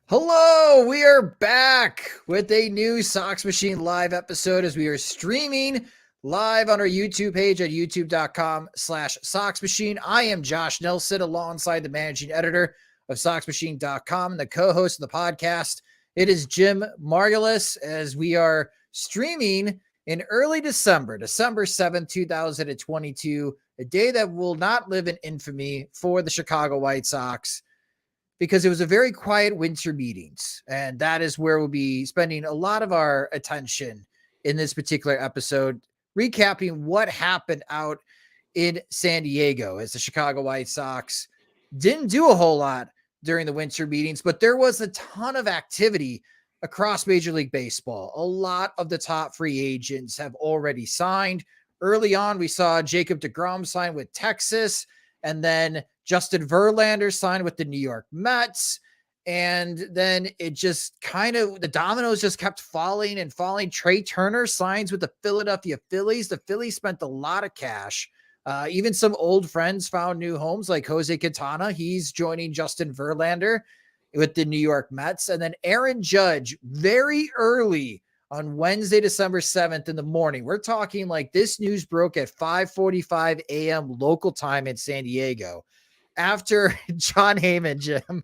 Hello, we are back with a new Sox Machine live episode as we are streaming live on our YouTube page at youtube.com/Sox Machine. I am Josh Nelson alongside the managing editor of SoxMachine.com and the co-host of the podcast. It is Jim Margalus as we are streaming in early December 7th, 2022, a day that will not live in infamy for the Chicago White Sox, because it was a very quiet winter meetings. And that is where we'll be spending a lot of our attention in this particular episode, recapping what happened out in San Diego as the Chicago White Sox didn't do a whole lot during the winter meetings, but there was a ton of activity across Major League Baseball. A lot of the top free agents have already signed. Early on, we saw Jacob deGrom sign with Texas, and then Justin Verlander signed with the New York Mets. And then it just the dominoes just kept falling and falling. Trey Turner signs with the Philadelphia Phillies. The Phillies spent a lot of cash. Even some old friends found new homes, like Jose Quintana. He's joining Justin Verlander with the New York Mets. And then Aaron Judge, very early on Wednesday, December 7th in the morning. We're talking like this news broke at 5:45 a.m. local time in San Diego. After John Heyman, Jim,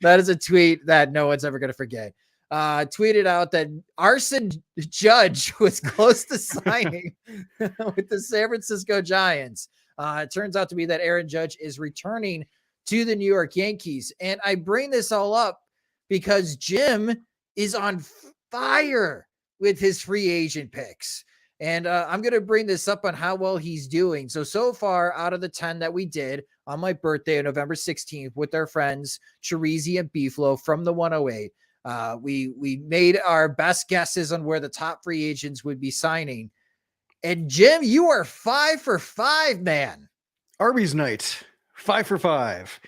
that is a tweet that no one's ever going to forget, tweeted out that Arson Judge was close to signing with the San Francisco Giants. It turns out to be that Aaron Judge is returning to the New York Yankees. And I bring this all up because Jim is on fire with his free agent picks. And I'm going to bring this up on how well he's doing. So far, out of the 10 that we did on my birthday on November 16th with our friends Chirizi and Beeflo from the 108, we made our best guesses on where the top free agents would be signing. And Jim, you are 5 for 5, man. Arby's night, 5 for 5.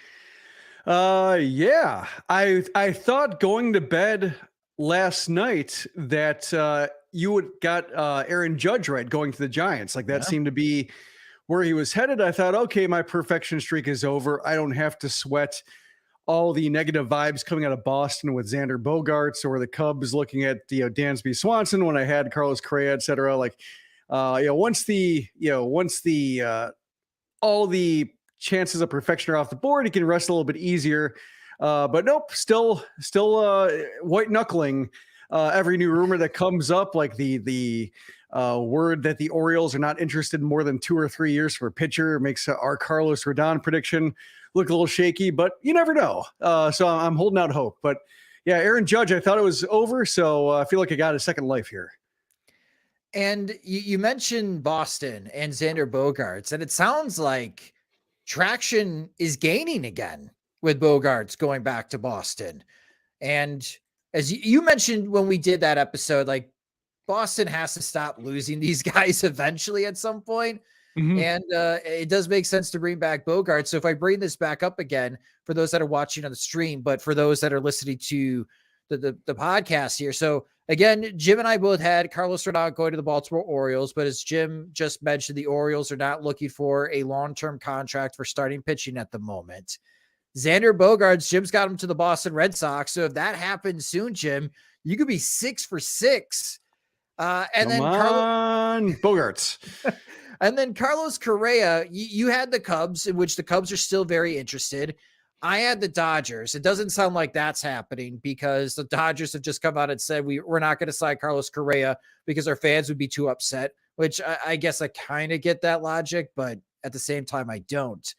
Yeah, I thought going to bed last night that you would got Aaron Judge right going to the Giants. Like that seemed to be where he was headed. I thought, okay, my perfection streak is over. I don't have to sweat all the negative vibes coming out of Boston with Xander Bogaerts or the Cubs looking at Dansby Swanson when I had Carlos Correa, et cetera. Like, once all the chances of perfection are off the board, you can rest a little bit easier. But nope, still white knuckling every new rumor that comes up, like the word that the Orioles are not interested in more than 2 or 3 years for a pitcher makes our Carlos Rodon prediction look a little shaky, but you never know. So I'm holding out hope. But yeah, Aaron Judge, I thought it was over, so I feel like I got a second life here. And you mentioned Boston and Xander Bogaerts, and it sounds like traction is gaining again with Bogaerts going back to Boston. And as you mentioned when we did that episode, like Boston has to stop losing these guys eventually at some point. Mm-hmm. And it does make sense to bring back Bogaerts. So if I bring this back up again, for those that are watching on the stream, but for those that are listening to the podcast here. So again, Jim and I both had Carlos Rodon going to the Baltimore Orioles, but as Jim just mentioned, the Orioles are not looking for a long-term contract for starting pitching at the moment. Xander Bogaerts, Jim's got him to the Boston Red Sox. So if that happens soon, Jim, you could be 6 for 6. And then Bogaerts. And then Carlos Correa, you had the Cubs, in which the Cubs are still very interested. I had the Dodgers. It doesn't sound like that's happening because the Dodgers have just come out and said we're not going to sign Carlos Correa because our fans would be too upset, which I guess I kind of get that logic, but at the same time, I don't.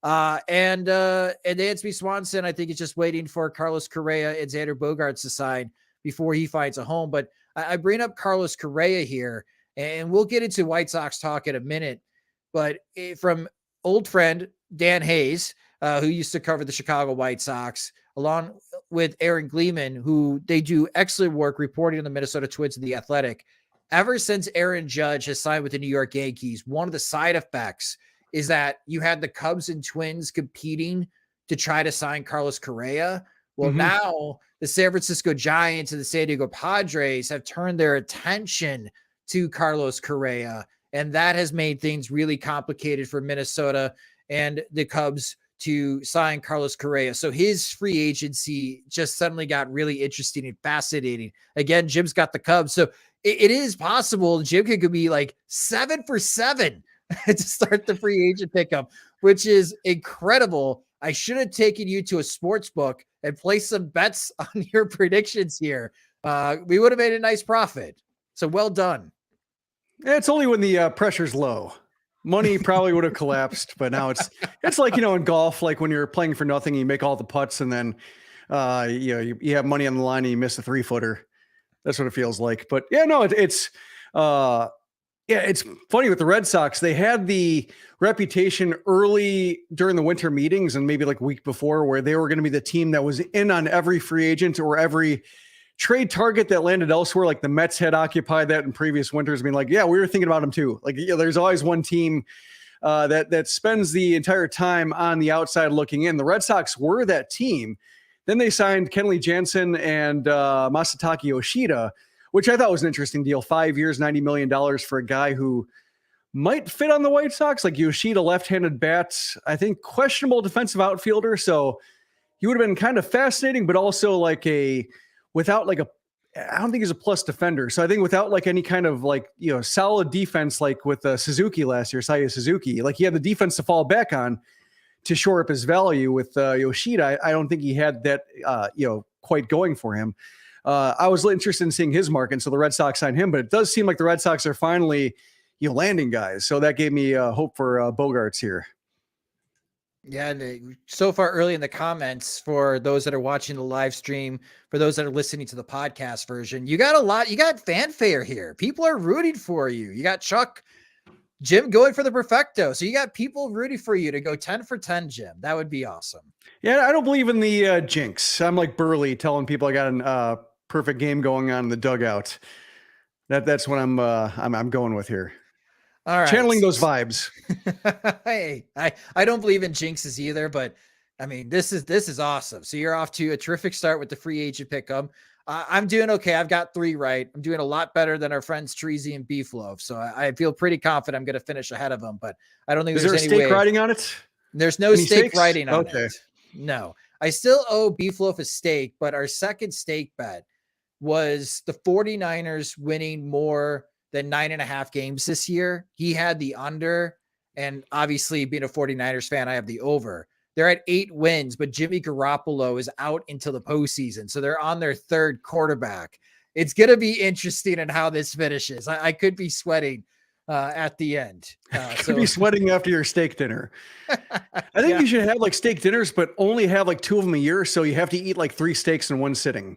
And Dansby Swanson, I think, is just waiting for Carlos Correa and Xander Bogaerts to sign before he finds a home. But I bring up Carlos Correa here, and we'll get into White Sox talk in a minute. But from old friend Dan Hayes, who used to cover the Chicago White Sox, along with Aaron Gleeman, who they do excellent work reporting on the Minnesota Twins and the Athletic. Ever since Aaron Judge has signed with the New York Yankees, one of the side effects is that you had the Cubs and Twins competing to try to sign Carlos Correa. Well, now the San Francisco Giants and the San Diego Padres have turned their attention to Carlos Correa, and that has made things really complicated for Minnesota and the Cubs to sign Carlos Correa. So his free agency just suddenly got really interesting and fascinating. Again, Jim's got the Cubs. So it is possible Jim could be like 7 for 7 to start the free agent pickup, which is incredible. I should have taken you to a sports book and placed some bets on your predictions here. We would have made a nice profit. So well done. It's only when the pressure's low. Money probably would have collapsed, but now it's like, in golf, like when you're playing for nothing, you make all the putts and then you have money on the line and you miss a 3-footer. That's what it feels like. But yeah, no, it's funny with the Red Sox. They had the reputation early during the winter meetings and maybe like a week before where they were going to be the team that was in on every free agent or every trade target that landed elsewhere. Like the Mets had occupied that in previous winters, being like, yeah, we were thinking about them too. Like, there's always one team that spends the entire time on the outside looking in. The Red Sox were that team. Then they signed Kenley Jansen and Masataka Yoshida, which I thought was an interesting deal. 5 years, $90 million for a guy who might fit on the White Sox. Like Yoshida, left-handed bats, I think questionable defensive outfielder. So he would have been kind of fascinating, but also like without like I don't think he's a plus defender. So I think without like any kind of like, solid defense, like with Suzuki last year, Seiya Suzuki, like he had the defense to fall back on to shore up his value. With Yoshida, I don't think he had that, quite going for him. I was interested in seeing his market, so the Red Sox signed him, but it does seem like the Red Sox are finally, landing guys. So that gave me hope for Bogarts here. Yeah, and so far early in the comments, for those that are watching the live stream, for those that are listening to the podcast version, you got fanfare here. People are rooting for you. You got Jim going for the perfecto. So you got people rooting for you to go 10 for 10, Jim. That would be awesome. Yeah, I don't believe in the jinx. I'm like Burley telling people I got a perfect game going on in the dugout. That's what I'm going with here. All right. Channeling those vibes. Hey, I don't believe in jinxes either, but I mean, this is awesome. So you're off to a terrific start with the free agent pickup. I'm doing okay. I've got 3 right. I'm doing a lot better than our friends Treasy and Beef Loaf. So I feel pretty confident I'm going to finish ahead of them, but I don't think there's any stake writing on it. There's no stake writing on it. No, I still owe Beef Loaf a stake, but our second stake bet was the 49ers winning more than 9.5 games this year. He had the under, and obviously being a 49ers fan, I have the over. They're at 8 wins, but Jimmy Garoppolo is out until the postseason. So they're on their 3rd quarterback. It's going to be interesting in how this finishes. I could be sweating at the end. Could be sweating after your steak dinner. I think you should have like steak dinners, but only have like 2 of them a year. So you have to eat like 3 steaks in one sitting.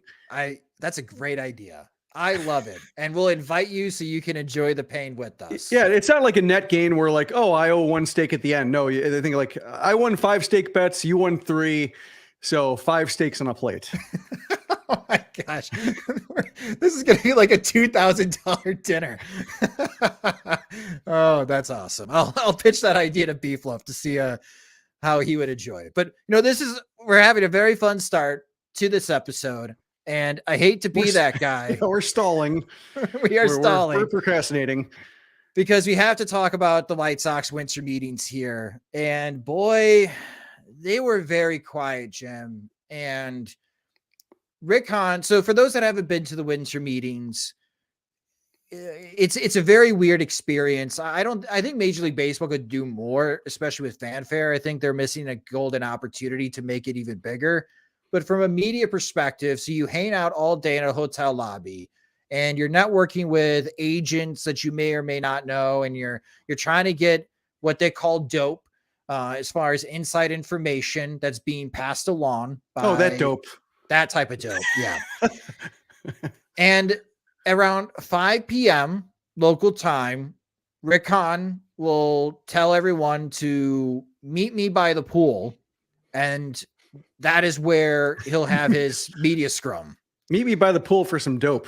That's a great idea. I love it. And we'll invite you so you can enjoy the pain with us. Yeah, it's not like a net gain where like, oh, I owe 1 steak at the end. No, I think like I won 5 steak bets, you won 3. So 5 steaks on a plate. Oh my gosh. This is going to be like a $2,000 dinner. Oh, that's awesome. I'll pitch that idea to Beef Loaf to see how he would enjoy it. But we're having a very fun start to this episode. And I hate to be that guy. We're stalling. We're stalling. We're procrastinating. Because we have to talk about the White Sox winter meetings here. And boy, they were very quiet, Jim. And Rick Hahn. So for those that haven't been to the winter meetings, it's a very weird experience. I think Major League Baseball could do more, especially with fanfare. I think they're missing a golden opportunity to make it even bigger. But from a media perspective, so you hang out all day in a hotel lobby and you're networking with agents that you may or may not know, and you're trying to get what they call dope, as far as inside information that's being passed along by that dope. That type of dope. Yeah. And around 5 p.m. local time, Rick Hahn will tell everyone to meet me by the pool, and that is where he'll have his media scrum. Meet me by the pool for some dope.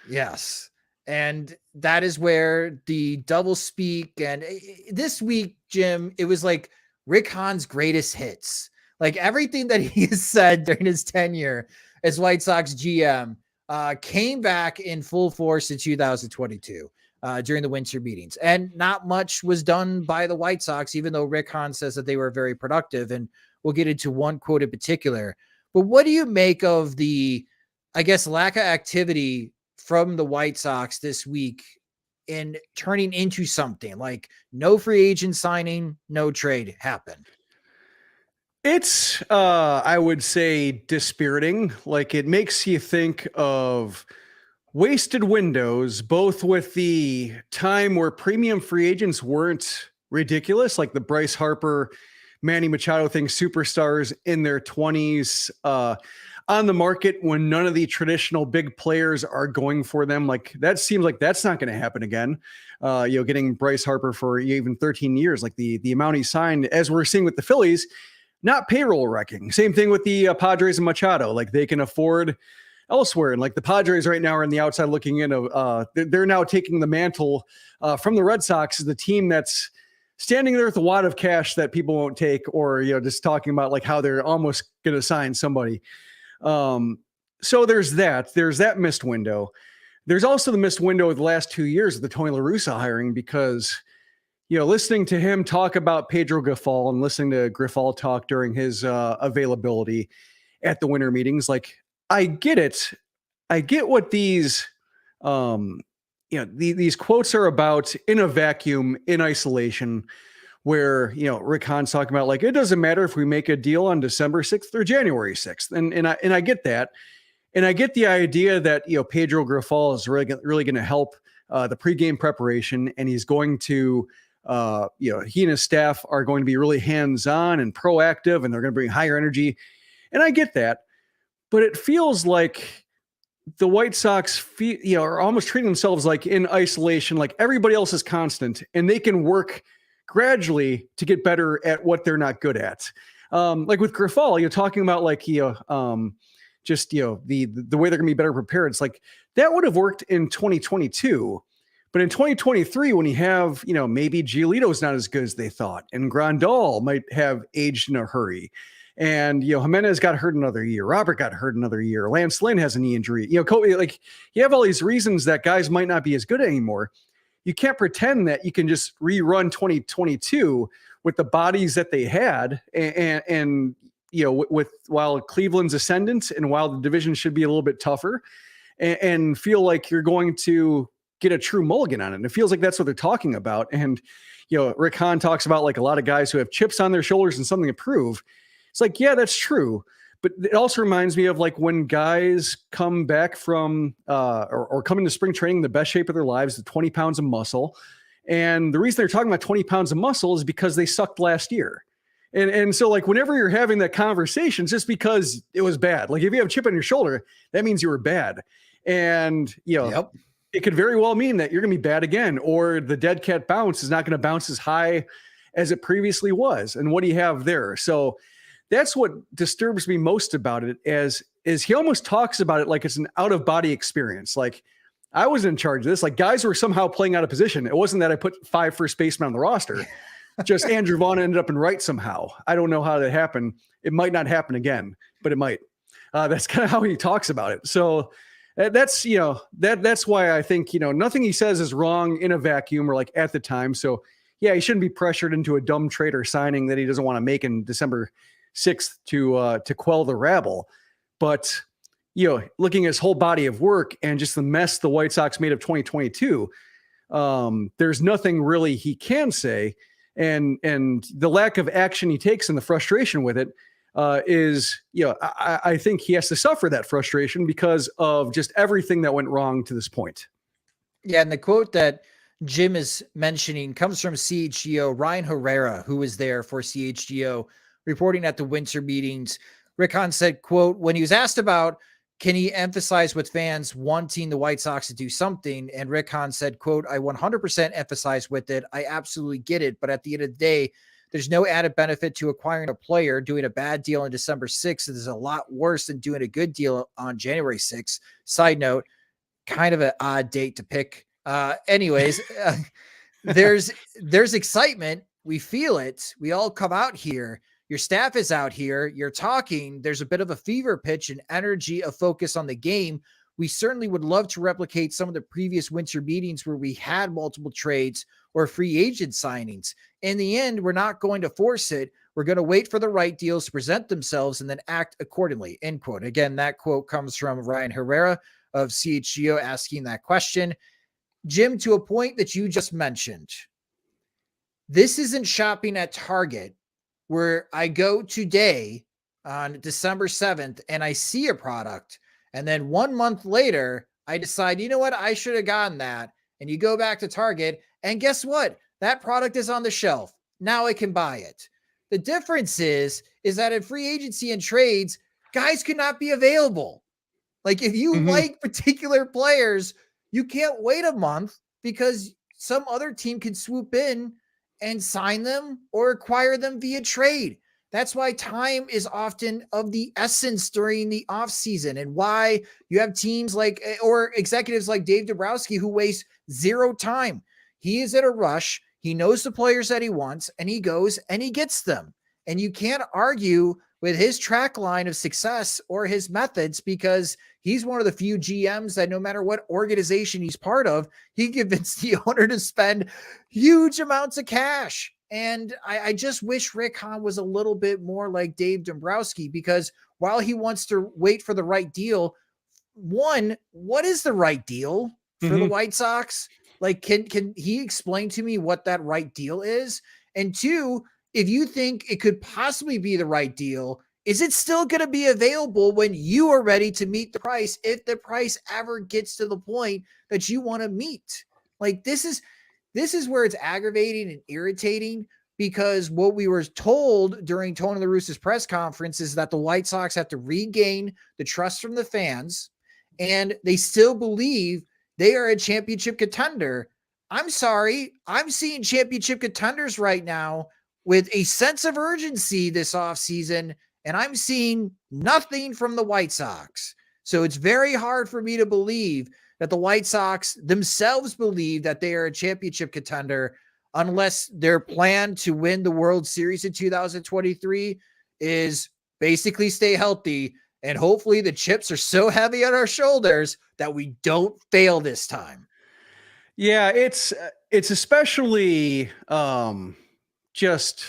Yes. And that is where the double speak. And this week, Jim, it was like Rick Hahn's greatest hits. Like everything that he has said during his tenure as White Sox GM came back in full force in 2022 during the winter meetings. And not much was done by the White Sox, even though Rick Hahn says that they were very productive. And we'll get into one quote in particular. But what do you make of the, I guess, lack of activity from the White Sox this week in turning into something like no free agent signing, no trade happened? It's I would say dispiriting. Like, it makes you think of wasted windows, both with the time where premium free agents weren't ridiculous, like the Bryce Harper, Manny Machado thing, superstars in their 20s on the market when none of the traditional big players are going for them. Like, that seems like that's not going to happen again. Getting Bryce Harper for even 13 years, like the amount he signed, as we're seeing with the Phillies, not payroll wrecking. Same thing with the Padres and Machado. Like, they can afford elsewhere. And like the Padres right now are on the outside looking in. They're now taking the mantle from the Red Sox as the team that's standing there with a wad of cash that people won't take, or, just talking about like how they're almost going to sign somebody. So there's that missed window. There's also the missed window of the last 2 years of the Tony La Russa hiring, because listening to him talk about Pedro Grifol and listening to Grifol talk during his availability at the winter meetings, like, I get it. I get what these quotes are about in a vacuum, in isolation, where, Rick Hahn's talking about, like, it doesn't matter if we make a deal on December 6th or January 6th. And I get that. And I get the idea that, Pedro Grifol is really going to help the pregame preparation, and he's going to, he and his staff are going to be really hands-on and proactive, and they're going to bring higher energy. And I get that. But it feels like the White Sox are almost treating themselves like in isolation, like everybody else is constant, and they can work gradually to get better at what they're not good at. Like with Grifol, you're talking about like, the way they're going to be better prepared. It's like that would have worked in 2022, but in 2023, when you have, maybe Giolito's not as good as they thought, and Grandal might have aged in a hurry, and, Jimenez got hurt another year. Robert got hurt another year. Lance Lynn has a knee injury. Like, you have all these reasons that guys might not be as good anymore. You can't pretend that you can just rerun 2022 with the bodies that they had, and while Cleveland's ascendant and while the division should be a little bit tougher, and feel like you're going to get a true mulligan on it. And it feels like that's what they're talking about. And, Rick Hahn talks about like a lot of guys who have chips on their shoulders and something to prove. It's like, yeah, that's true. But it also reminds me of like when guys come back from or come into spring training in the best shape of their lives, the 20 pounds of muscle. And the reason they're talking about 20 pounds of muscle is because they sucked last year. And so like whenever you're having that conversation, it's just because it was bad. Like if you have a chip on your shoulder, that means you were bad. And, Yep. It could very well mean that you're going to be bad again, or the dead cat bounce is not going to bounce as high as it previously was. And what do you have there? So that's what disturbs me most about it, is he almost talks about it like it's an out-of-body experience. Like, I was in charge of this. Like, guys were somehow playing out of position. It wasn't that I put 5 first basemen on the roster. Just Andrew Vaughn ended up in right somehow. I don't know how that happened. It might not happen again, but it might. That's kind of how he talks about it. So that's why I think, nothing he says is wrong in a vacuum or like at the time. So yeah, he shouldn't be pressured into a dumb trade or signing that he doesn't want to make in December 6th to quell the rabble. But, looking at his whole body of work and just the mess the White Sox made of 2022, there's nothing really he can say. And the lack of action he takes and the frustration with it is, I think he has to suffer that frustration because of just everything that went wrong to this point. Yeah, and the quote that Jim is mentioning comes from CHGO Ryan Herrera, who was there for CHGO reporting at the winter meetings. Rick Hahn said, quote, when he was asked about, can he emphasize with fans wanting the White Sox to do something? And Rick Hahn said, quote, I 100% emphasize with it. I absolutely get it. But at the end of the day, there's no added benefit to acquiring a player. Doing a bad deal on December 6th is a lot worse than doing a good deal on January 6th. Side note, kind of an odd date to pick. Anyways, there's excitement. We feel it. We all come out here. Your staff is out here. You're talking. There's a bit of a fever pitch and energy of focus on the game. We certainly would love to replicate some of the previous winter meetings where we had multiple trades or free agent signings. In the end, we're not going to force it. We're going to wait for the right deals to present themselves and then act accordingly, end quote. Again, that quote comes from Ryan Herrera of CHGO asking that question. Jim, to a point that you just mentioned, this isn't shopping at Target where I go today on December 7th and I see a product, and then 1 month later, I decide, you know what, I should have gotten that. And you go back to Target, and guess what? That product is on the shelf. Now I can buy it. The difference is that in free agency and trades, guys could not be available. Like if you like particular players, you can't wait a month because some other team can swoop in and sign them or acquire them via trade. That's why time is often of the essence during the offseason, and why you have teams like, or executives like Dave Dombrowski, who waste zero time. He is in a rush. He knows the players that he wants, and he goes and he gets them. And you can't argue with his track line of success or his methods, because he's one of the few GMs that no matter what organization he's part of, he convinced the owner to spend huge amounts of cash. And I just wish Rick Hahn was a little bit more like Dave Dombrowski, because while he wants to wait for the right deal, one, what is the right deal for the White Sox? Like, can he explain to me what that right deal is? And two, if you think it could possibly be the right deal, is it still going to be available when you are ready to meet the price, if the price ever gets to the point that you want to meet? Like, this is where it's aggravating and irritating, because what we were told during Tony La Russa's press conference is that the White Sox have to regain the trust from the fans, and they still believe they are a championship contender. I'm sorry. I'm seeing championship contenders right now with a sense of urgency this offseason, and I'm seeing nothing from the White Sox. So it's very hard for me to believe that the White Sox themselves believe that they are a championship contender, unless their plan to win the World Series in 2023 is basically stay healthy, and hopefully the chips are so heavy on our shoulders that we don't fail this time. Yeah, it's especially just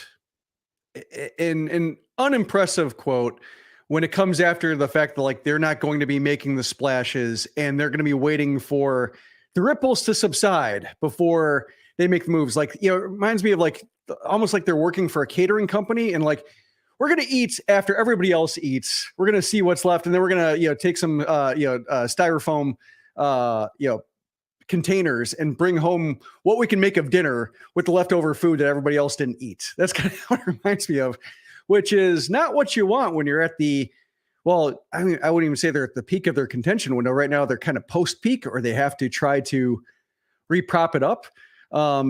an unimpressive quote when it comes after the fact that, like, they're not going to be making the splashes and they're going to be waiting for the ripples to subside before they make the moves. Like, you know, it reminds me of like almost like they're working for a catering company, and like, we're going to eat after everybody else eats. We're going to see what's left, and then we're going to, you know, take some styrofoam containers and bring home what we can make of dinner with the leftover food that everybody else didn't eat. That's kind of what it reminds me of, which is not what you want when you're at the, well, I mean, I wouldn't even say they're at the peak of their contention window right now. They're kind of post peak, or they have to try to reprop it up.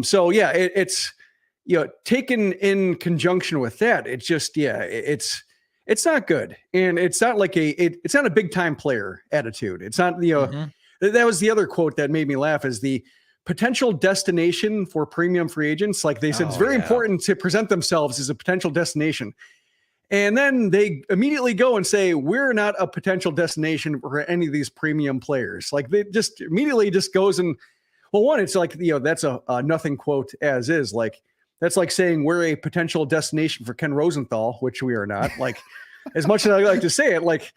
So yeah, it's, you know, taken in conjunction with that, it's just, yeah, it's not good. And it's not like it's not a big time player attitude. It's not, you know, that was the other quote that made me laugh, is the potential destination for premium free agents. Like they said, it's very important to present themselves as a potential destination. And then they immediately go and say, we're not a potential destination for any of these premium players. Like they just immediately just goes and, well, one, it's like, you know, that's a nothing quote as is. Like, that's like saying we're a potential destination for Ken Rosenthal, which we are not. Like, as much as I like to say it, like,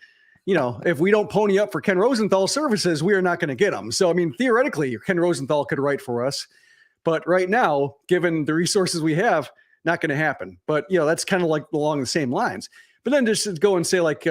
you know, if we don't pony up for Ken Rosenthal services, we are not going to get them. So, I mean, theoretically, Ken Rosenthal could write for us. But right now, given the resources we have, not going to happen. But, you know, that's kind of like along the same lines. But then just go and say, like,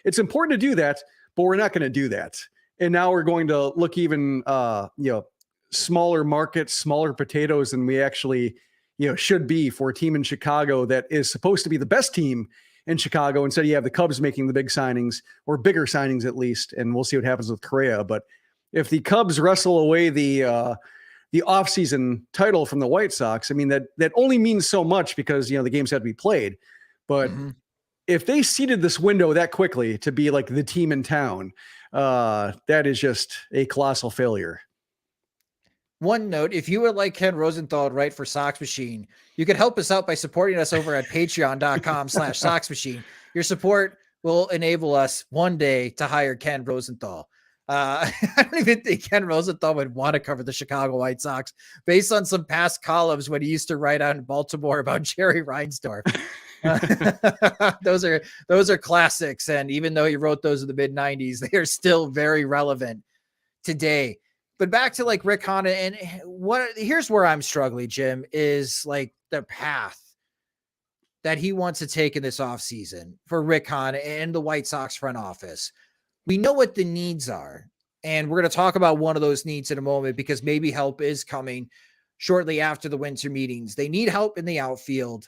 it's important to do that, but we're not going to do that. And now we're going to look even, you know, smaller markets, smaller potatoes than we actually, you know, should be for a team in Chicago that is supposed to be the best team in Chicago. Instead, you have the Cubs making the big signings, or bigger signings at least, and we'll see what happens with Correa. But if the Cubs wrestle away the offseason title from the White Sox, I mean, that only means so much, because, you know, the games have to be played. But if they seeded this window that quickly to be like the team in town, that is just a colossal failure. One note, if you would like Ken Rosenthal to write for Sox Machine, you can help us out by supporting us over at patreon.com/Sox Machine. Your support will enable us one day to hire Ken Rosenthal. I don't even think Ken Rosenthal would want to cover the Chicago White Sox based on some past columns when he used to write out in Baltimore about Jerry Reinsdorf. Those are classics. And even though he wrote those in the mid 90s, they are still very relevant today. But back to like Rick Hahn, and here's where I'm struggling, Jim, is like the path that he wants to take in this offseason for Rick Hahn and the White Sox front office. We know what the needs are. And we're going to talk about one of those needs in a moment, because maybe help is coming shortly after the winter meetings. They need help in the outfield.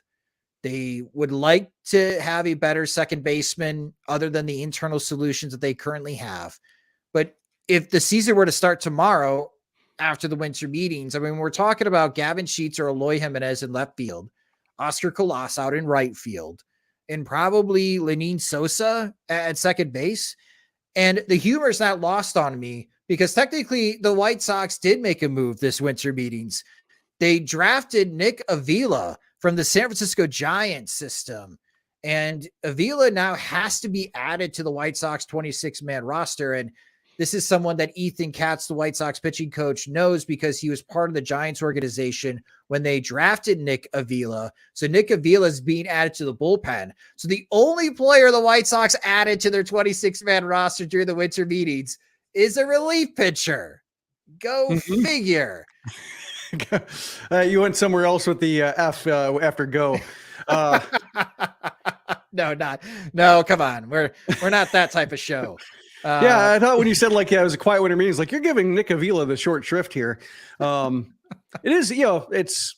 They would like to have a better second baseman other than the internal solutions that they currently have. But if the season were to start tomorrow after the winter meetings, I mean, we're talking about Gavin Sheets or Eloy Jimenez in left field, Oscar Colas out in right field, and probably Lenin Sosa at second base. And the humor is not lost on me, because technically the White Sox did make a move this winter meetings. They drafted Nick Avila from the San Francisco Giants system. And Avila now has to be added to the White Sox 26-man roster. And this is someone that Ethan Katz, the White Sox pitching coach, knows, because he was part of the Giants organization when they drafted Nick Avila. So Nick Avila is being added to the bullpen. So the only player the White Sox added to their 26-man roster during the winter meetings is a relief pitcher. Go figure. You went somewhere else with the F after go. No, come on. We're not that type of show. Yeah, I thought when you said like, yeah, it was a quiet winter meetings, like you're giving Nick Avila the short shrift here. It is, it's,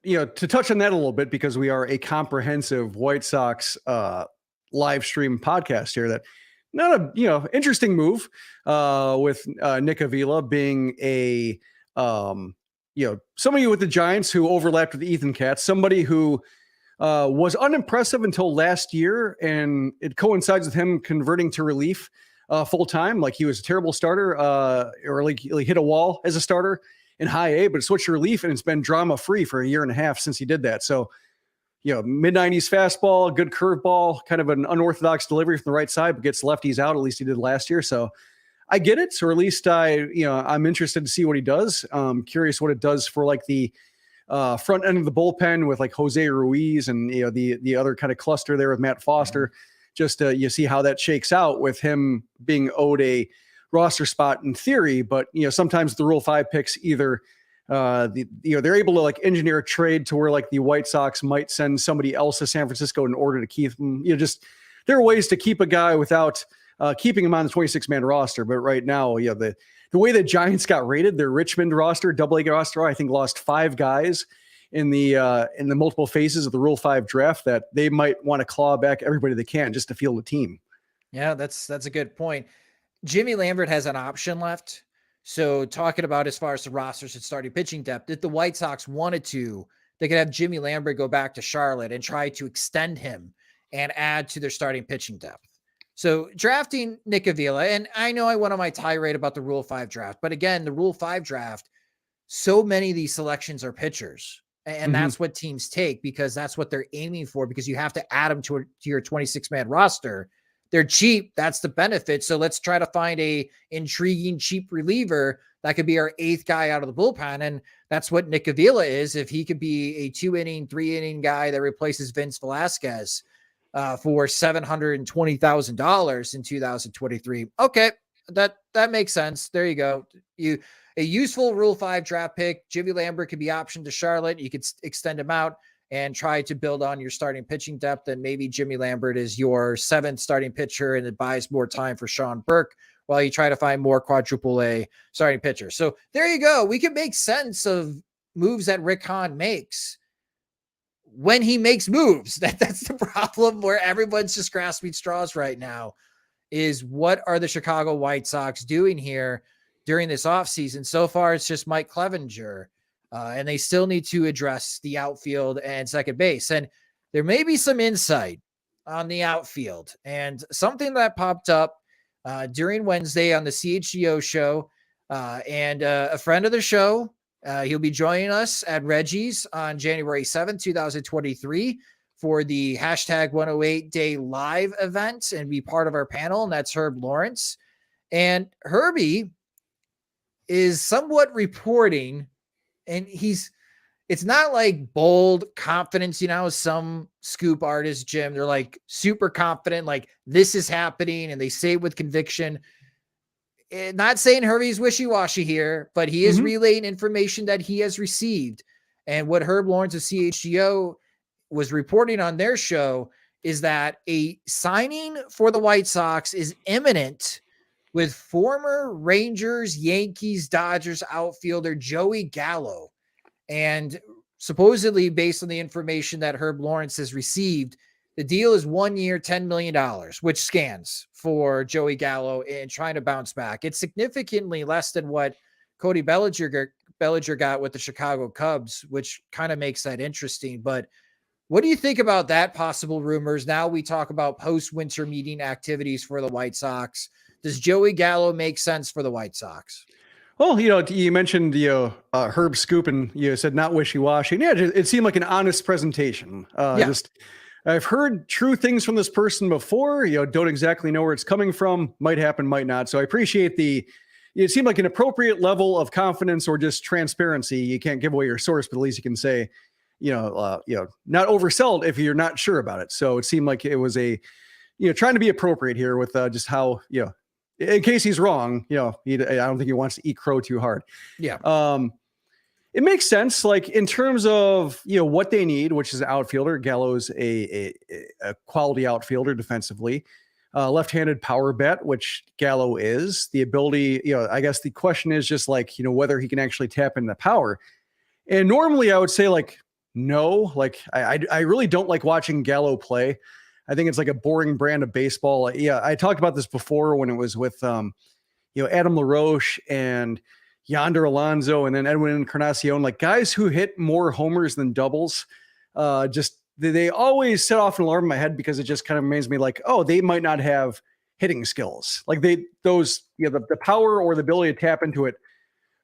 to touch on that a little bit, because we are a comprehensive White Sox live stream podcast here, that not a, interesting move with Nick Avila being a, somebody with the Giants who overlapped with Ethan Katz, somebody who was unimpressive until last year, and it coincides with him converting to relief full time. Like he was a terrible starter, or like he hit a wall as a starter in high A, but switched to relief, and it's been drama free for a year and a half since he did that. So, mid 90s fastball, good curveball, kind of an unorthodox delivery from the right side, but gets lefties out. At least he did last year. So I get it. Or at least I'm interested to see what he does. Curious what it does for like the front end of the bullpen with like Jose Ruiz and, the other kind of cluster there with Matt Foster. Just you see how that shakes out with him being owed a roster spot in theory. But, sometimes the Rule 5 picks either they're able to like engineer a trade to where like the White Sox might send somebody else to San Francisco in order to keep him. There are ways to keep a guy without keeping him on the 26-man roster. But right now, the way the Giants got rated, their Richmond roster, Double-A roster, I think lost 5 guys in the multiple phases of the Rule 5 draft, that they might want to claw back everybody they can just to field the team. Yeah, that's a good point. Jimmy Lambert has an option left. So talking about as far as the rosters and starting pitching depth, if the White Sox wanted to, they could have Jimmy Lambert go back to Charlotte and try to extend him and add to their starting pitching depth. So drafting Nick Avila, and I know I went on my tirade about the Rule 5 draft, but again, the Rule 5 draft, so many of these selections are pitchers. And that's what teams take, because that's what they're aiming for, because you have to add them to your 26-man roster. They're cheap. That's the benefit. So let's try to find a intriguing, cheap reliever that could be our 8th guy out of the bullpen. And that's what Nick Avila is. If he could be a 2-inning, 3-inning guy that replaces Vince Velasquez for $720,000 in 2023. Okay. That makes sense. There you go. A useful Rule 5 draft pick. Jimmy Lambert could be optioned to Charlotte. You could extend him out and try to build on your starting pitching depth. And maybe Jimmy Lambert is your 7th starting pitcher, and it buys more time for Sean Burke while you try to find more quadruple A starting pitchers. So there you go. We can make sense of moves that Rick Hahn makes when he makes moves. That's the problem, where everyone's just grasping straws right now, is what are the Chicago White Sox doing here during this offseason? So far, it's just Mike Clevenger. And they still need to address the outfield and second base. And there may be some insight on the outfield. And something that popped up during Wednesday on the CHGO show, and a friend of the show, he'll be joining us at Reggie's on January 7th, 2023 for the hashtag 108 day live event and be part of our panel. And that's Herb Lawrence. And Herbie is somewhat reporting, and he's it's not like bold confidence, some scoop artists, Jim, they're like super confident, like this is happening, and they say it with conviction. Not saying Hervey's wishy-washy here, but he is relaying information that he has received. And what Herb Lawrence of CHGO was reporting on their show is that a signing for the White Sox is imminent with former Rangers, Yankees, Dodgers outfielder Joey Gallo. And supposedly, based on the information that Herb Lawrence has received, the deal is 1 year, $10 million, which scans for Joey Gallo and trying to bounce back. It's significantly less than what Cody Bellinger got with the Chicago Cubs, which kind of makes that interesting. But what do you think about that possible rumors? Now we talk about post-winter meeting activities for the White Sox. Does Joey Gallo make sense for the White Sox? Well, you mentioned Herb Scoop, and you said not wishy-washy. Yeah, it seemed like an honest presentation. I've heard true things from this person before. Don't exactly know where it's coming from. Might happen, might not. So I appreciate it seemed like an appropriate level of confidence or just transparency. You can't give away your source, but at least you can say, not oversell it if you're not sure about it. So it seemed like it was trying to be appropriate here with just how, in case he's wrong, I don't think he wants to eat crow too hard. Yeah. It makes sense, like in terms of what they need, which is an outfielder. Gallo's a quality outfielder defensively, left-handed power bat, which Gallo is. The ability, I guess the question is just like whether he can actually tap into power. And normally I would say like no, like I really don't like watching Gallo play. I think it's like a boring brand of baseball. Yeah, I talked about this before when it was with Adam LaRoche and Yonder Alonso and then Edwin Encarnacion, like guys who hit more homers than doubles. They always set off an alarm in my head because it just kind of makes me like, oh, they might not have hitting skills. Like the power or the ability to tap into it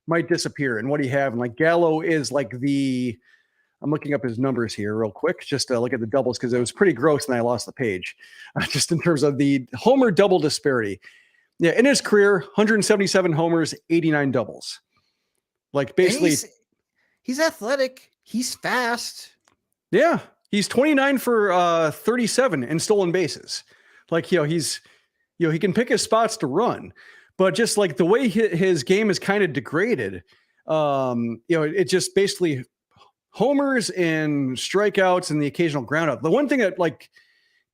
might disappear. And what do you have? And like Gallo is like I'm looking up his numbers here real quick, just to look at the doubles because it was pretty gross and I lost the page. Just in terms of the homer double disparity. Yeah, in his career, 177 homers, 89 doubles. Like basically, he's athletic. He's fast. Yeah, he's 29 for 37 in stolen bases. Like he's he can pick his spots to run, but just like the way his game is kind of degraded, it just basically homers and strikeouts and the occasional ground out. The one thing that like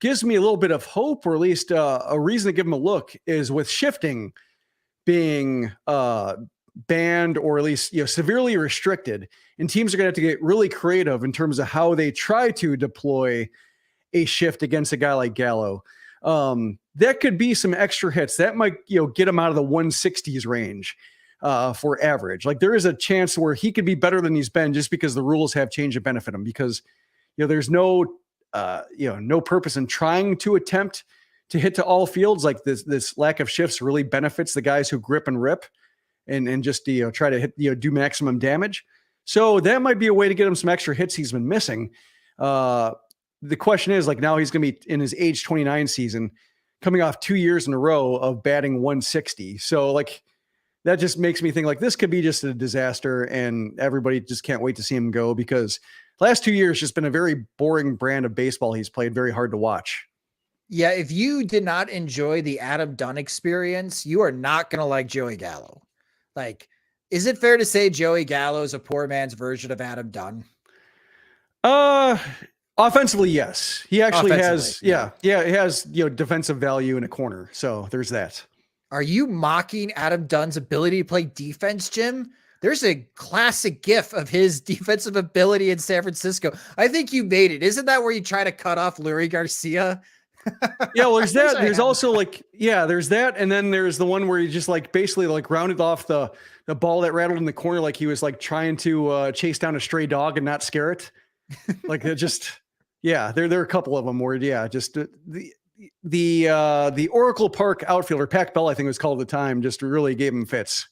gives me a little bit of hope, or at least a reason to give him a look, is with shifting being banned or at least severely restricted, and teams are going to have to get really creative in terms of how they try to deploy a shift against a guy like Gallo. That could be some extra hits that might get him out of the 160s range for average. Like there is a chance where he could be better than he's been just because the rules have changed to benefit him, because there's no purpose in trying to attempt to hit to all fields. Like this lack of shifts really benefits the guys who grip and rip and just try to hit do maximum damage. So that might be a way to get him some extra hits he's been missing. The question is, like, now he's going to be in his age 29 season, coming off 2 years in a row of batting 160. So like that just makes me think like this could be just a disaster, and everybody just can't wait to see him go, because last 2 years just been a very boring brand of baseball he's played, very hard to watch. Yeah, if you did not enjoy the Adam Dunn experience, you are not going to like Joey Gallo. Like, is it fair to say Joey Gallo is a poor man's version of Adam Dunn? Offensively, yes. He actually has, he has, defensive value in a corner. So there's that. Are you mocking Adam Dunn's ability to play defense, Jim? There's a classic gif of his defensive ability in San Francisco. I think you made it. Isn't that where you try to cut off Lurie Garcia? Yeah, well, there's that. There's also there's that. And then there's the one where he just like basically like rounded off the ball that rattled in the corner. Like he was like trying to chase down a stray dog and not scare it. Like they're just, there are a couple of them where, just the Oracle Park outfielder, Pac Bell, I think it was called at the time, just really gave him fits.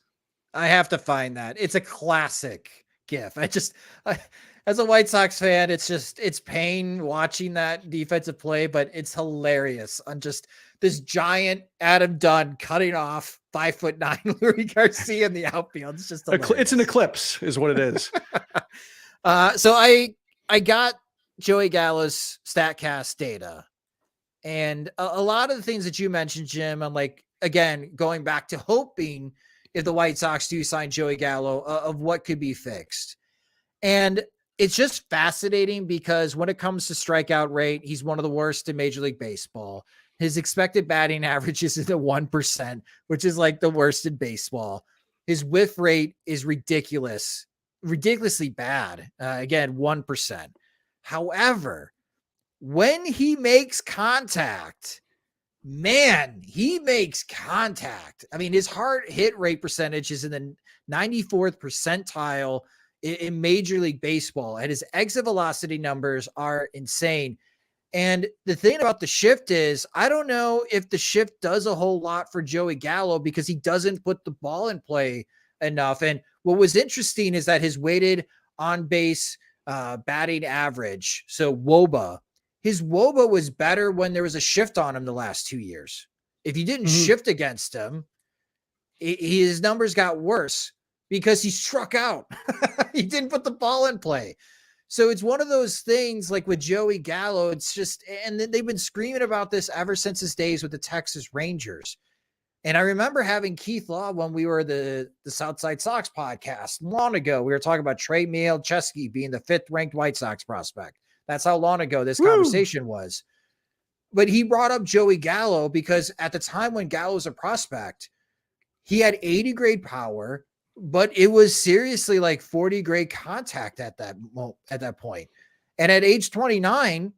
I have to find that. It's a classic gif. As a White Sox fan, it's pain watching that defensive play, but it's hilarious on just this giant Adam Dunn cutting off 5'9" Lurie Garcia in the outfield. It's just hilarious. It's an eclipse is what it is. So I got Joey Gallo's StatCast data, and a lot of the things that you mentioned, Jim, I'm like, again, going back to hoping if the White Sox do sign Joey Gallo of what could be fixed. And it's just fascinating because when it comes to strikeout rate, he's one of the worst in Major League Baseball. His expected batting average is in the 1%, which is like the worst in baseball. His whiff rate is ridiculously bad. Again, 1%. However, when he makes contact, man, he makes contact. I mean, his hard hit rate percentage is in the 94th percentile in Major League Baseball, and his exit velocity numbers are insane. And the thing about the shift is, I don't know if the shift does a whole lot for Joey Gallo because he doesn't put the ball in play enough. And what was interesting is that his weighted on base batting average, so WOBA, his WOBA was better when there was a shift on him the last 2 years. If you didn't shift against him, his numbers got worse because he struck out. He didn't put the ball in play. So it's one of those things like with Joey Gallo, it's just, and they've been screaming about this ever since his days with the Texas Rangers. And I remember having Keith Law when we were the Southside Sox podcast long ago. We were talking about Trey Mielczewski being the 5th ranked White Sox prospect. That's how long ago this conversation was. But he brought up Joey Gallo because at the time when Gallo was a prospect, he had 80 grade power, but it was seriously like 40 grade contact at that point. And at age 29,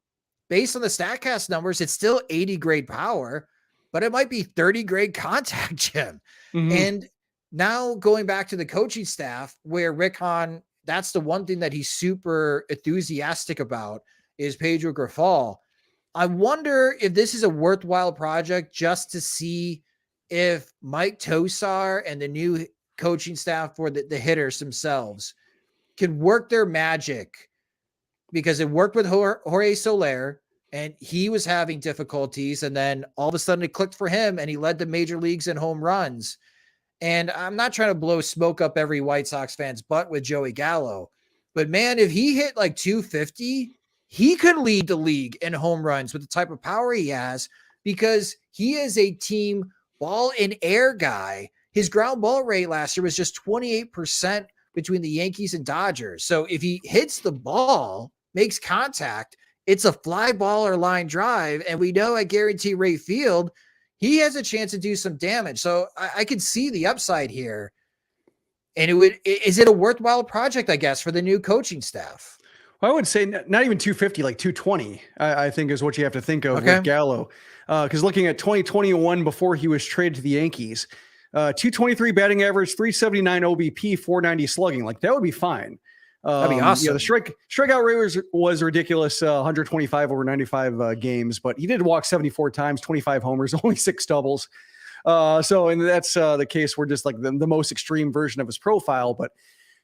based on the StatCast numbers, it's still 80 grade power, but it might be 30 grade contact, Jim. And now going back to the coaching staff where Rick Hahn, that's the one thing that he's super enthusiastic about is Pedro Grifol. I wonder if this is a worthwhile project just to see if Mike Tosar and the new coaching staff for the hitters themselves can work their magic, because it worked with Jorge Soler and he was having difficulties. And then all of a sudden it clicked for him and he led the major leagues in home runs. And I'm not trying to blow smoke up every White Sox fan's butt with Joey Gallo, but man, if he hit like 250, he could lead the league in home runs with the type of power he has, because he is a team ball in air guy. His ground ball rate last year was just 28% between the Yankees and Dodgers. So if he hits the ball, makes contact, it's a fly ball or line drive. And we know at Guarantee Rate Field, he has a chance to do some damage. So I could see the upside here. And is it a worthwhile project, I guess, for the new coaching staff? Well, I would say not even 250, like 220, I think is what you have to think of with Gallo. Because looking at 2021 before he was traded to the Yankees, 223 batting average, 379 OBP, 490 slugging. Like that would be fine. That'd be awesome. Yeah, the strikeout rate was ridiculous, 125 over 95 games, but he did walk 74 times, 25 homers, only 6 doubles. And that's the case where just like the most extreme version of his profile. But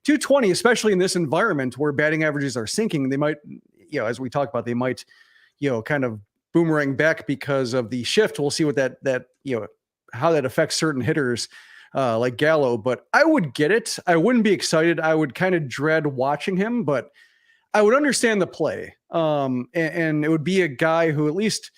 220, especially in this environment where batting averages are sinking, they might, as we talked about, they might, kind of boomerang back because of the shift. We'll see what that how that affects certain hitters like Gallo, but I would get it. I wouldn't be excited. I would kind of dread watching him, but I would understand the play. And it would be a guy who at least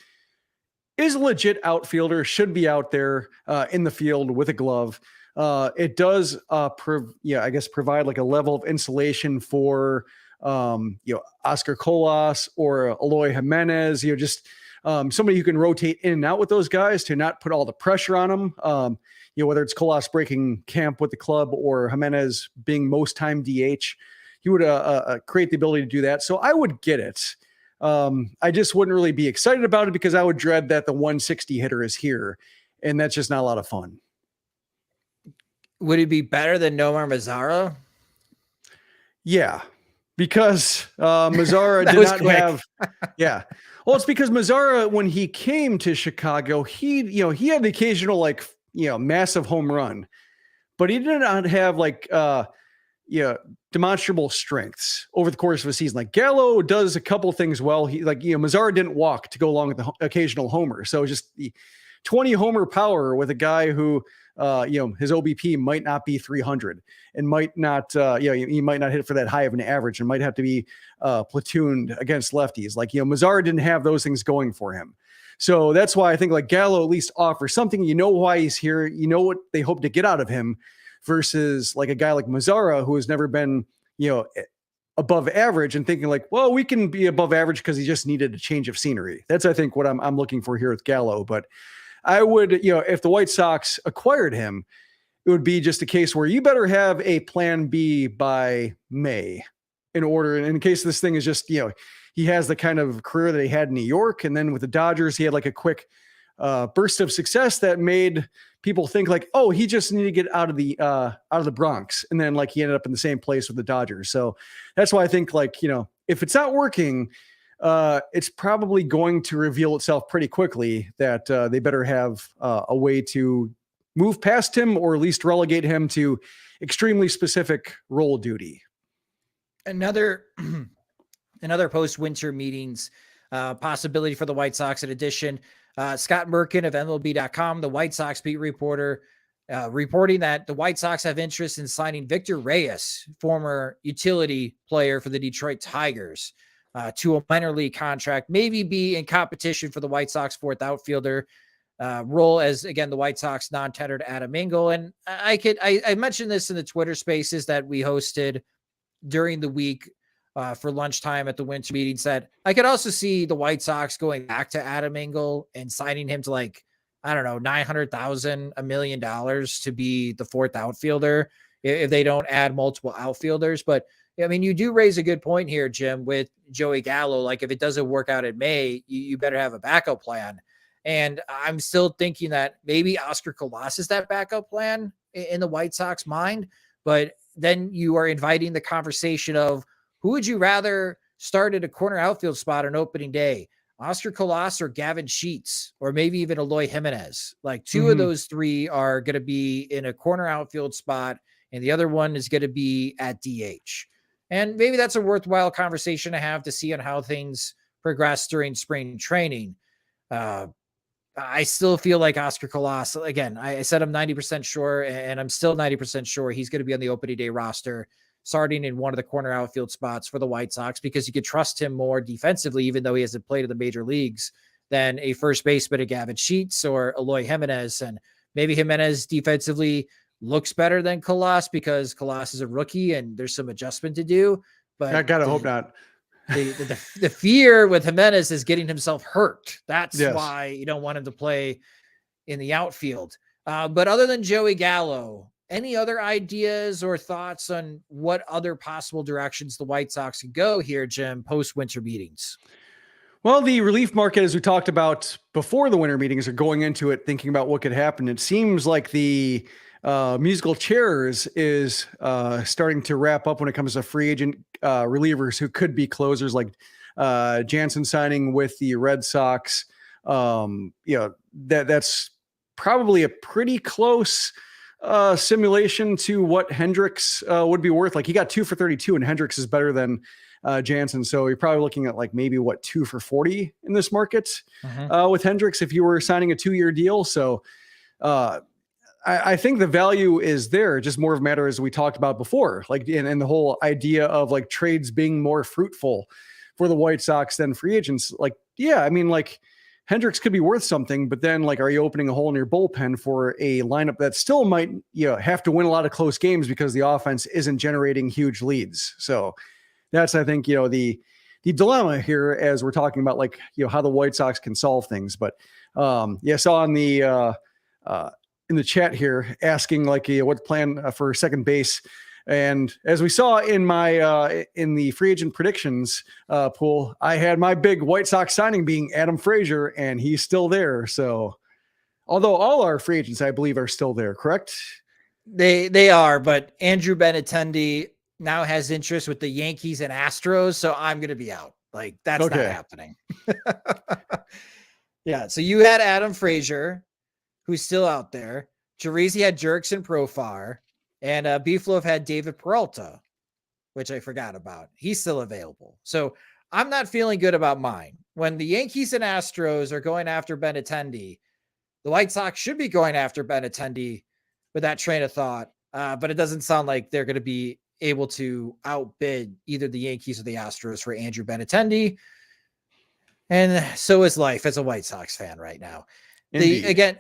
is a legit outfielder, should be out there in the field with a glove. It does, provide like a level of insulation for, Oscar Colas or Eloy Jimenez, just somebody who can rotate in and out with those guys to not put all the pressure on them. Whether it's Colas breaking camp with the club or Jimenez being most time DH, he would create the ability to do that. So I would get it. I just wouldn't really be excited about it because I would dread that the 160 hitter is here, and that's just not a lot of fun. Would it be better than Nomar Mazara? Yeah, because Mazara did not have. Yeah. Well, it's because Mazara, when he came to Chicago, he had the occasional massive home run, but he did not have demonstrable strengths over the course of a season. Like Gallo does a couple things well. He Mazara didn't walk to go along with the occasional homer. So just 20 homer power with a guy who, his OBP might not be 300 and might not, he might not hit for that high of an average and might have to be platooned against lefties. Like, Mazara didn't have those things going for him. So that's why I think like Gallo at least offers something. You know why he's here. You know what they hope to get out of him versus like a guy like Mazara who has never been, above average and thinking like, well, we can be above average because he just needed a change of scenery. That's, I think, what I'm looking for here with Gallo. But I would, if the White Sox acquired him, it would be just a case where you better have a plan B by May in case this thing is just, he has the kind of career that he had in New York. And then with the Dodgers, he had like a quick burst of success that made people think like, oh, he just needed to get out of the Bronx. And then like he ended up in the same place with the Dodgers. So that's why I think like, if it's not working, it's probably going to reveal itself pretty quickly that they better have a way to move past him or at least relegate him to extremely specific role duty. Another post-winter meetings possibility for the White Sox. In addition, Scott Merkin of MLB.com, the White Sox beat reporter, reporting that the White Sox have interest in signing Victor Reyes, former utility player for the Detroit Tigers, to a minor league contract, maybe be in competition for the White Sox fourth outfielder role as, again, the White Sox non-tendered Adam Engel. And I mentioned this in the Twitter spaces that we hosted during the week for lunchtime at the winter meetings, that I could also see the White Sox going back to Adam Engel and signing him to like, I don't know, $900,000, $1 million to be the fourth outfielder if they don't add multiple outfielders. But I mean, you do raise a good point here, Jim, with Joey Gallo. Like if it doesn't work out in May, you better have a backup plan. And I'm still thinking that maybe Oscar Colas is that backup plan in the White Sox mind. But then you are inviting the conversation of who would you rather start at a corner outfield spot on opening day, Oscar Colas or Gavin Sheets, or maybe even Eloy Jimenez. Like two of those three are going to be in a corner outfield spot, and the other one is going to be at DH. And maybe that's a worthwhile conversation to have to see on how things progress during spring training. I still feel like Oscar Colas, again, I said I'm 90% sure, and I'm still 90% sure he's going to be on the opening day roster, starting in one of the corner outfield spots for the White Sox, because you could trust him more defensively, even though he hasn't played in the major leagues, than a first baseman of Gavin Sheets or Eloy Jimenez. And maybe Jimenez defensively looks better than Colas because Colas is a rookie and there's some adjustment to do. But I gotta hope not. The fear with Jimenez is getting himself hurt. That's why you don't want him to play in the outfield. But other than Joey Gallo, any other ideas or thoughts on what other possible directions the White Sox could go here, Jim, post-winter meetings? Well, the relief market, as we talked about before the winter meetings, are going into it thinking about what could happen. It seems like the musical chairs is starting to wrap up when it comes to free agent relievers who could be closers, like Jansen signing with the Red Sox. That's probably a pretty close simulation to what Hendricks would be worth. Like he got 2 for 32 and Hendricks is better than Jansen. So you're probably looking at like maybe 2 for 40 in this market with Hendricks if you were signing a 2-year deal. So I think the value is there, just more of a matter as we talked about before, like and the whole idea of like trades being more fruitful for the White Sox than free agents. Like, yeah, I mean, like Hendricks could be worth something, but then like, are you opening a hole in your bullpen for a lineup that still might, have to win a lot of close games because the offense isn't generating huge leads? So that's, I think, the dilemma here as we're talking about like, how the White Sox can solve things. But saw on the, in the chat here asking like what plan for second base. And as we saw in my in the free agent predictions pool, I had my big White Sox signing being Adam Frazier, and he's still there. So although all our free agents, I believe, are still there, correct? They are, but Andrew Benintendi now has interest with the Yankees and Astros, so I'm going to be out. Like that's not happening. Yeah, so you had Adam Frazier, who's still out there. Teresi had Jurickson Profar, and Beefloaf had David Peralta, which I forgot about. He's still available. So I'm not feeling good about mine. When the Yankees and Astros are going after Benintendi, the White Sox should be going after Benintendi with that train of thought. But it doesn't sound like they're going to be able to outbid either the Yankees or the Astros for Andrew Benintendi. And so is life as a White Sox fan right now. Indeed.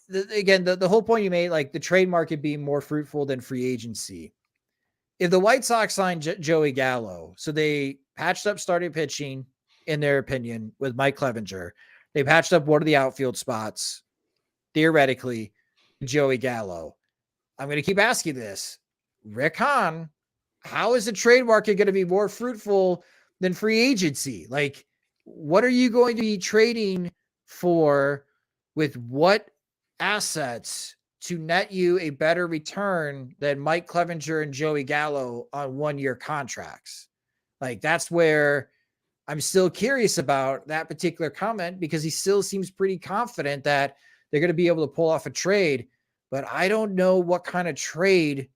The whole point you made, like the trade market being more fruitful than free agency. If the White Sox signed Joey Gallo, so they patched up starting pitching, in their opinion, with Mike Clevenger. They patched up one of the outfield spots, theoretically, Joey Gallo. I'm going to keep asking this. Rick Hahn, how is the trade market going to be more fruitful than free agency? Like, what are you going to be trading for with what assets to net you a better return than Mike Clevenger and Joey Gallo on 1-year contracts? Like, that's where I'm still curious about that particular comment, because he still seems pretty confident that they're going to be able to pull off a trade, but I don't know what kind of trade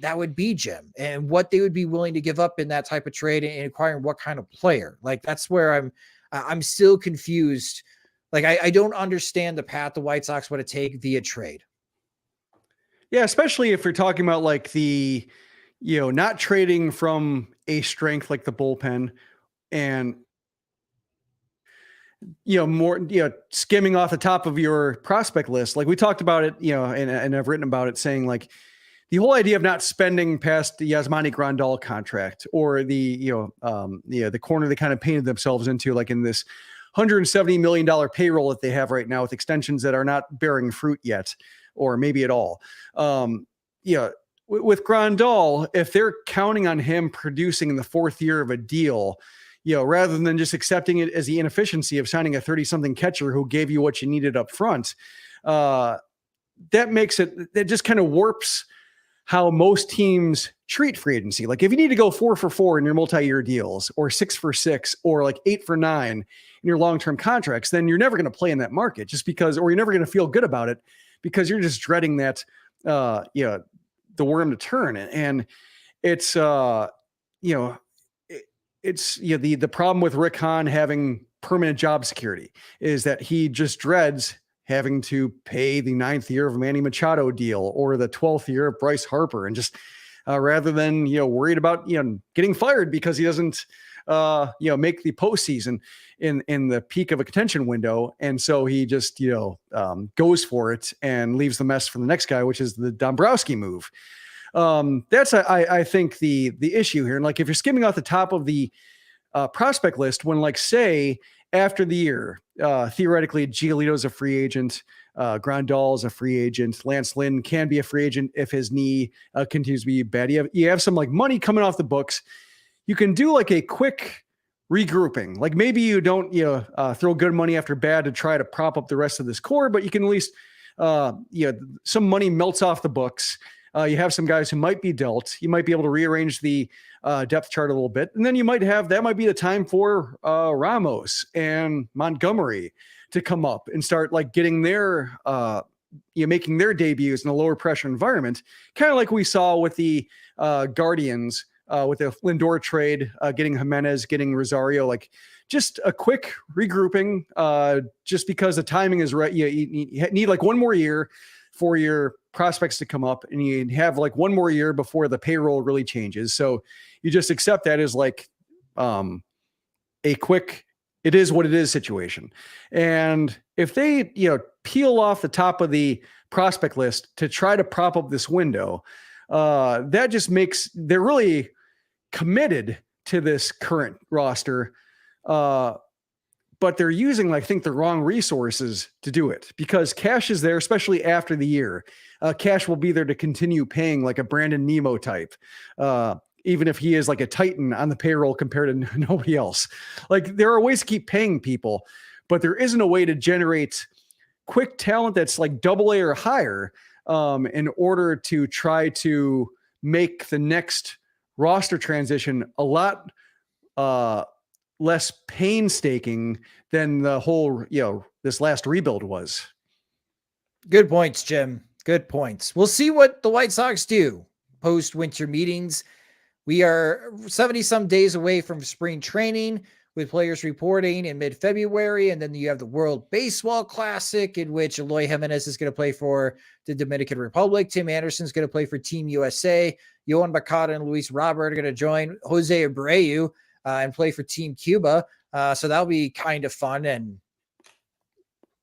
that would be, Jim, and what they would be willing to give up in that type of trade and acquiring what kind of player. Like, that's where I'm still confused. Like, I don't understand the path the White Sox want to take via trade. Yeah, especially if you're talking about like the, not trading from a strength like the bullpen and, more, skimming off the top of your prospect list. Like we talked about it, and I've written about it, saying like the whole idea of not spending past the Yasmani Grandal contract, or the corner they kind of painted themselves into, like in this $170 million payroll that they have right now with extensions that are not bearing fruit yet, or maybe at all. With Grandal, if they're counting on him producing in the 4th year of a deal, rather than just accepting it as the inefficiency of signing a 30-something catcher who gave you what you needed up front, that just kind of warps how most teams treat free agency. Like if you need to go 4 for 4 in your multi-year deals, or 6 for 6, or like 8 for 9 in your long-term contracts, then you're never going to play in that market, just because, or you're never going to feel good about it, because you're just dreading that, the worm to turn. And it's, the problem with Rick Hahn having permanent job security is that he just dreads having to pay the 9th year of Manny Machado deal, or the 12th year of Bryce Harper, and just rather than, worried about, getting fired because he doesn't, make the postseason in the peak of a contention window. And so he just, goes for it and leaves the mess for the next guy, which is the Dombrowski move. That's, I think the issue here. And like, if you're skimming off the top of the prospect list, when like, say after the year, theoretically Giolito's a free agent, Grandal's a free agent, Lance Lynn can be a free agent if his knee continues to be bad. You have some like money coming off the books. You can do like a quick regrouping. Like maybe you don't, throw good money after bad to try to prop up the rest of this core, but you can at least, some money melts off the books. You have some guys who might be dealt. You might be able to rearrange the depth chart a little bit. And then you might that might be the time for Ramos and Montgomery to come up and start like getting their, making their debuts in a lower pressure environment. Kind of like we saw with the Guardians with the Lindor trade, getting Jimenez, getting Rosario, like just a quick regrouping, just because the timing is right. You need like one more year for your prospects to come up, and you have like one more year before the payroll really changes. So you just accept that as like a quick, it is what it is situation. And if they, peel off the top of the prospect list to try to prop up this window, that just makes, they're really committed to this current roster. But they're using, I think, the wrong resources to do it, because cash is there, especially after the year. Cash will be there to continue paying like a Brandon Nemo type, even if he is like a Titan on the payroll compared to nobody else. Like there are ways to keep paying people, but there isn't a way to generate quick talent that's like AA or higher in order to try to make the next roster transition a lot less painstaking than the whole, this last rebuild was. Good points, Jim. Good points. We'll see what the White Sox do post winter meetings. We are 70 some days away from spring training. with players reporting in mid-February. And then you have the World Baseball Classic, in which Eloy Jimenez is going to play for the Dominican Republic. Tim Anderson is going to play for Team USA. Yohan Moncada and Luis Robert are going to join Jose Abreu and play for Team Cuba. So that'll be kind of fun and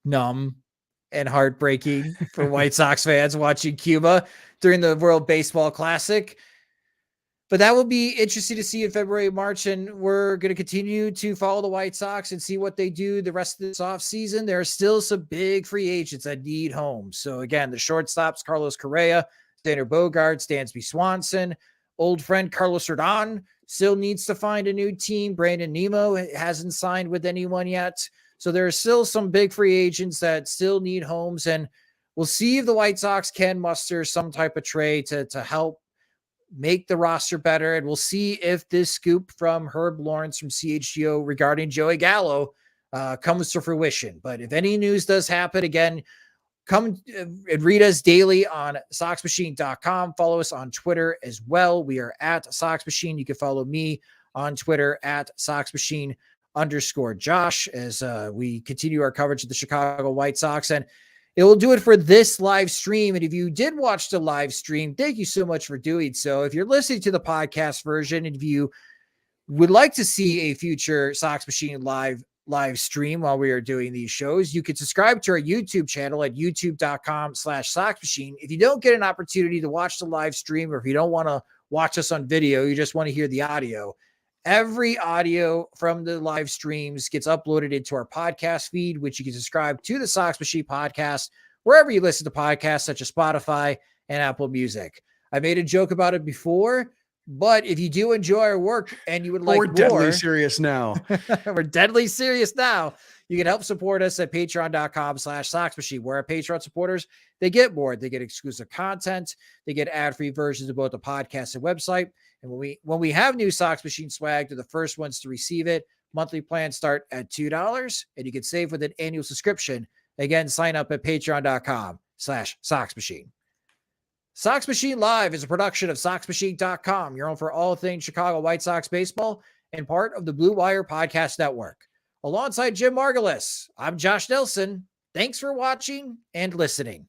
numb and heartbreaking for White Sox fans watching Cuba during the World Baseball Classic. But that will be interesting to see in February, March, and we're going to continue to follow the White Sox and see what they do the rest of this offseason. There are still some big free agents that need homes. So again, the shortstops, Carlos Correa, Xander Bogaerts, Dansby Swanson, old friend Carlos Rodon still needs to find a new team. Brandon Nimmo hasn't signed with anyone yet. So there are still some big free agents that still need homes, and we'll see if the White Sox can muster some type of trade to help make the roster better. And we'll see if this scoop from Herb Lawrence from CHGO regarding Joey Gallo comes to fruition. But if any news does happen, again, come and read us daily on SoxMachine.com. Follow us on Twitter as well. We are at Sox Machine. You can follow me on Twitter at SoxMachine_Josh as we continue our coverage of the Chicago White Sox. And it will do it for this live stream. And if you did watch the live stream, thank you so much for doing so. If you're listening to the podcast version, and if you would like to see a future Sox Machine live stream while we are doing these shows, you can subscribe to our YouTube channel at youtube.com/Sox Machine. If you don't get an opportunity to watch the live stream, or if you don't want to watch us on video, you just want to hear the audio, every audio from the live streams gets uploaded into our podcast feed, which you can subscribe to the Sox Machine podcast wherever you listen to podcasts, such as Spotify and Apple Music. I made a joke about it before, but if you do enjoy our work and you would like we're more, deadly serious now. we're deadly serious now. You can help support us at patreon.com/Sox Machine, where our Patreon supporters, they get more. They get exclusive content. They get ad-free versions of both the podcast and website. And when we have new Sox Machine swag, they're the first ones to receive it. Monthly plans start at $2, and you can save with an annual subscription. Again, sign up at patreon.com/Sox Machine. Sox Machine Live is a production of SoxMachine.com, your home for all things Chicago White Sox baseball, and part of the Blue Wire Podcast Network. Alongside Jim Margalus, I'm Josh Nelson. Thanks for watching and listening.